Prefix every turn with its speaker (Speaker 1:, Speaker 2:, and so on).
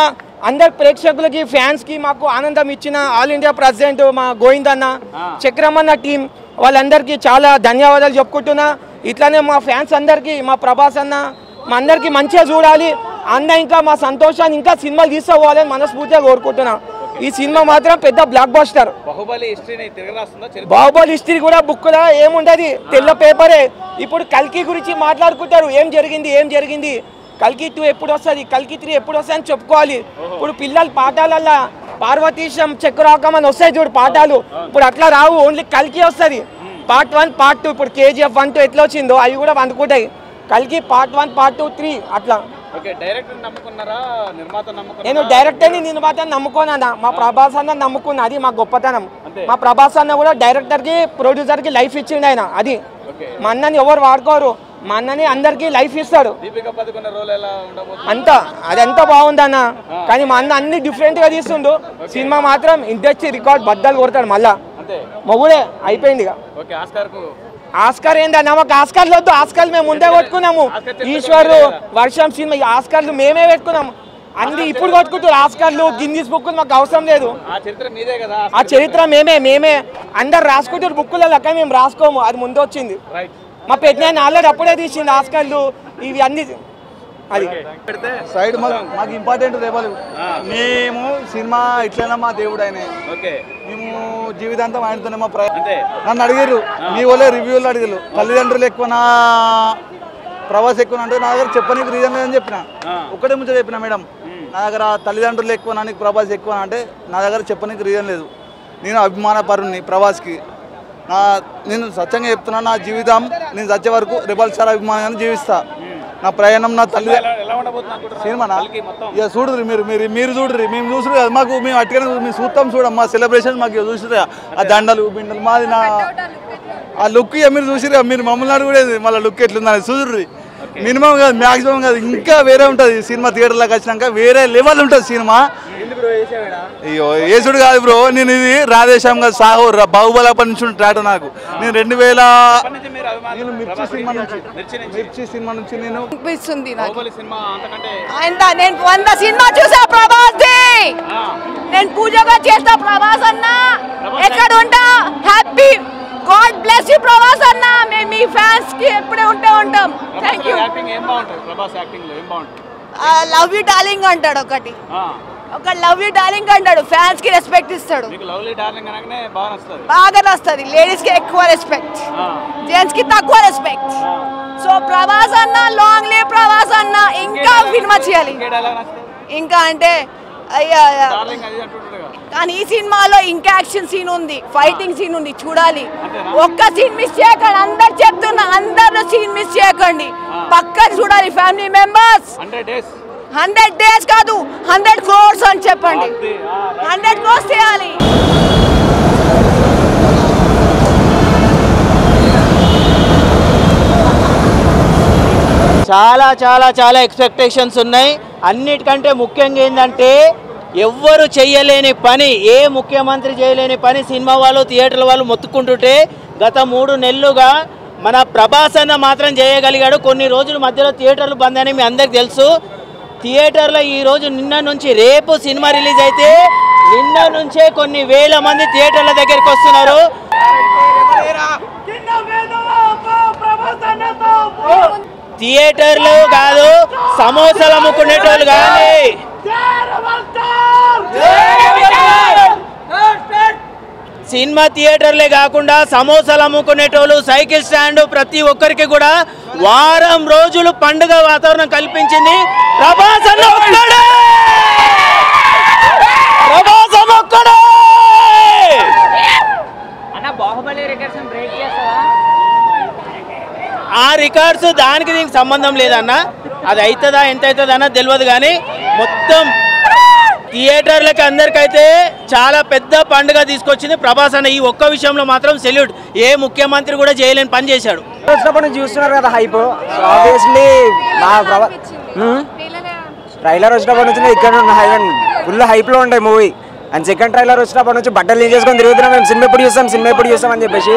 Speaker 1: अंदर प्रेक्षक की फैंस की माकु आनंदम इच्चिन आल इंडिया प्रेसिडेंट मा गोविंद अन्न चक्रमन्न टीम वाळ्ळंदरिकी चाला धन्यवादालु చెప్పుకుంటున్నా ఇట్లానే మా ఫ్యాన్స్ అందరికీ మా ప్రభాస్ అన్న మా అందరికీ మంచిగా చూడాలి అన్న ఇంకా మా సంతోషాన్ని ఇంకా సినిమాలు తీసుకోవాలని మనస్ఫూర్తిగా కోరుకుంటున్నా ఈ సినిమా మాత్రం పెద్ద బ్లాక్ బస్టర్ బాహుబలి హిస్టరీని తిరగరాస్తుందా బాహుబలి హిస్టరీ కూడా బుక్లా ఏముండది తెల్ల పేపరే ఇప్పుడు కల్కి గురించి మాట్లాడుకుంటారు ఏం జరిగింది కల్కి 2 ఎప్పుడు వస్తది కల్కి 3 ఎప్పుడు వస్తది అని చెప్పుకోవాలి ఇప్పుడు పిల్లల పాఠాలల్ల పార్వతీశం చక్రవాకమని వస్తాయి చూడు పాఠాలు ఇప్పుడు అట్లా రావు ఓన్లీ కల్కి వస్తది పార్ట్ 1 పార్ట్ 2 ఇప్పుడు కేజీఎఫ్ 1 2 ఎట్లా వచ్చిందో అవి కూడా వండుకుంటాయి కల్కి పార్ట్ 1 పార్ట్ 2 3 అట్లా
Speaker 2: ఓకే డైరెక్టర్ నమ్ముకున్నారా నిర్మాత నమ్ముకున్నారా
Speaker 1: నేను డైరెక్టర్ ని నిర్మాతని నమ్ముకోనా మా ప్రభాస్ అన్న నమ్ముకున్నా అది మా గొప్పతనం మా ప్రభాస్ అన్న కూడా డైరెక్టర్ కి ప్రొడ్యూసర్ కి లైఫ్ ఇచ్చిండు ఆయన అది మా అన్నని ఎవరు వాడుకోరు మా అన్నని అందరికి లైఫ్ ఇస్తాడు
Speaker 2: దీపికా పదుకొన్న రోల్ ఎలా ఉండబోతుంది
Speaker 1: అంతా అదంతా బాగుందన్న కానీ మా అన్న అన్ని డిఫరెంట్ గా తీస్తుండు సినిమా మాత్రం ఇండస్ట్రీ రికార్డ్ బద్దలు కొడతాడు మళ్ళా
Speaker 2: అంతే
Speaker 1: మొగుడే అయిపోయింది ఇక
Speaker 2: ఓకే ఆస్కార్ కు
Speaker 1: ఆస్కార్ ఏందన్న మాకు ఆస్కార్లు వద్దు ఆస్కార్ మేము ముందే కొట్టుకున్నాము ఈశ్వరు వర్షం సినిమా ఆస్కార్లు మేమే పెట్టుకున్నాము అన్ని ఇప్పుడు కొట్టుకుంటారు ఆస్కార్లు గిన్నీస్ బుక్ మాకు అవసరం లేదు ఆ చరిత్ర మేమే అందరు రాసుకుంటారు బుక్కులలో కానీ మేము రాసుకోము అది ముందు వచ్చింది మా పెద్దనాయన ఆల్రెడీ అప్పుడే తీసింది ఆస్కార్లు ఇవి అన్ని అది
Speaker 3: సైడ్ మాకు ఇంపార్టెంట్ రేపాలు మేము సినిమా ఇట్లైనా మా దేవుడు ఆయన మేము జీవితాంతం ఆయనతోనే మా నన్ను అడిగారు మీ వాళ్ళే రివ్యూలు అడిగారు తల్లిదండ్రులు ఎక్కువనా ప్రభాస్ ఎక్కువ అంటే నా దగ్గర చెప్పనీకి రీజన్ లేదని చెప్పిన ఒక్కటే ముందు చెప్పిన మేడం నా దగ్గర తల్లిదండ్రులు ఎక్కువ నీకు ప్రభాస్ ఎక్కువ అంటే నా దగ్గర చెప్పనీకి రీజన్ లేదు నేను అభిమాన పరుణ్ణి ప్రభాస్కి నేను సత్యంగా చెప్తున్నా నా జీవితం నేను చచ్చే వరకు రెబల్ స్టార్ అభిమానంగా జీవిస్తా నా ప్రయాణం నా తల్లి సినిమానా ఇక చూడరు మీరు చూడరు మేము చూసురు కదా మాకు మేము అట్టుగానే మేము చూస్తాం చూడం మా సెలబ్రేషన్ మాకు చూసిరా ఆ దండలు బిండలు మాది నా ఆ లుక్ ఇక మీరు చూసిరా మీరు మమ్మల్ని అడుగుడేది మళ్ళీ లుక్ ఎట్లుందని చూడరు మినిమం కాదు మ్యాక్సిమం కాదు ఇంకా వేరే ఉంటుంది సినిమా థియేటర్లోకి వచ్చినాక వేరే లెవెల్ ఉంటుంది సినిమా అయ్యో ఏసుడు కాదు బ్రో నేను ఇది రాధేశ్యామ్ కాదు సాహో బాహుబలి అప్పటి నుంచి ఉంటాడు నాకు నేను 2000 మిర్చి సినిమా నుంచి నేను
Speaker 4: నేను 100 సినిమా చూసా ప్రభాస్ నేను పూజగా చేస్తా ప్రభాస్ అన్న ఎక్కడ ఉంటా happy God bless you Prabhas అన్న మేము మీ ఫ్యాన్స్ కి ఎప్పుడే ఉంటాం థాంక్యూ
Speaker 2: యాక్టింగ్ ఏం బాగుంటది ప్రభాస్ యాక్టింగ్ లో ఏం బాగుంటది
Speaker 4: లవ్ యు డార్లింగ్ అంటాడు ఒక లవ్ యు డార్లింగ్ అంటాడు ఫ్యాన్స్ కి రెస్పెక్ట్ ఇస్తాడు
Speaker 2: మీకు లవ్లీ డార్లింగ్ అనగానే
Speaker 4: బాగా నస్తది లేడీస్ కి ఎక్కువ రెస్పెక్ట్ జెంట్స్ కి తక్కువ రెస్పెక్ట్ సో ప్రభాస్ అన్న లాంగ్ లివ్ ప్రభాస్ అన్న ఇంకా సినిమా చేయాలి ఇంకా అంటే కానీ ఈ సినిమాలో ఇంకా యాక్షన్ సీన్ ఉంది ఫైటింగ్ సీన్ ఉంది చూడాలి ఒక్క సీన్ మిస్ చేయకండి అందరు చెప్తున్నా అందరూ సీన్ మిస్ చేయకండి పక్కా చూడాలి ఫ్యామిలీ మెంబర్స్ 100 డేస్ కాదు 100 crores అని చెప్పండి 100 crores చేయాలి
Speaker 5: చాలా చాలా చాలా ఎక్స్పెక్టేషన్స్ ఉన్నాయి అన్నిటికంటే ముఖ్యంగా ఏంటంటే ఎవ్వరు చేయలేని పని ఏ ముఖ్యమంత్రి చేయలేని పని సినిమా వాళ్ళు థియేటర్ల వాళ్ళు మొత్తుకుంటుంటే గత 3 నెలలుగా మన ప్రభాస్ అన్న మాత్రం చేయగలిగాడు కొన్ని రోజుల మధ్యలో థియేటర్లు బంద్ అని మీ అందరికి తెలుసు థియేటర్లో ఈరోజు నిన్న నుంచి రేపు సినిమా రిలీజ్ అయితే నిన్న నుంచే కొన్ని వేల మంది థియేటర్ల దగ్గరికి వస్తున్నారు థియేటర్లు కాదు సమోసాలు అమ్ముకునేటోళ్ళు కానీ సినిమా థియేటర్లే కాకుండా సమోసాలు అమ్ముకునేటోళ్ళు సైకిల్ స్టాండ్ ప్రతి ఒక్కరికి కూడా వారం రోజులు పండుగ వాతావరణం కల్పించింది ప్రభాస్ అన్న ఒక్కడే ఆ రికార్డ్స్ దానికి దీనికి సంబంధం లేదన్న అది అవుతుందా ఎంత అవుతుందా అన్నది తెలియదు కానీ మొత్తం థియేటర్లకి అందరికైతే చాలా పెద్ద పండుగ తీసుకొచ్చింది ప్రభాస్ అన్న ఈ ఒక్క విషయంలో మాత్రం సెల్యూట్ ఏ ముఖ్యమంత్రి కూడా చేయలేని పని చేశాడు
Speaker 1: చూస్తున్నారు కదా హైప్ ఆబ్వియస్లీ ట్రైలర్ వచ్చినప్పటి నుంచి ఇక్కడ ఫుల్ హైప్ లో ఉండే మూవీ అండ్ సెకండ్ ట్రైలర్ వచ్చినప్పటి నుంచి బట్టలు లీన్ చేసుకొని తిరుగుతున్నాం మేము సినిమా ఎప్పుడు చూస్తాం అని చెప్పేసి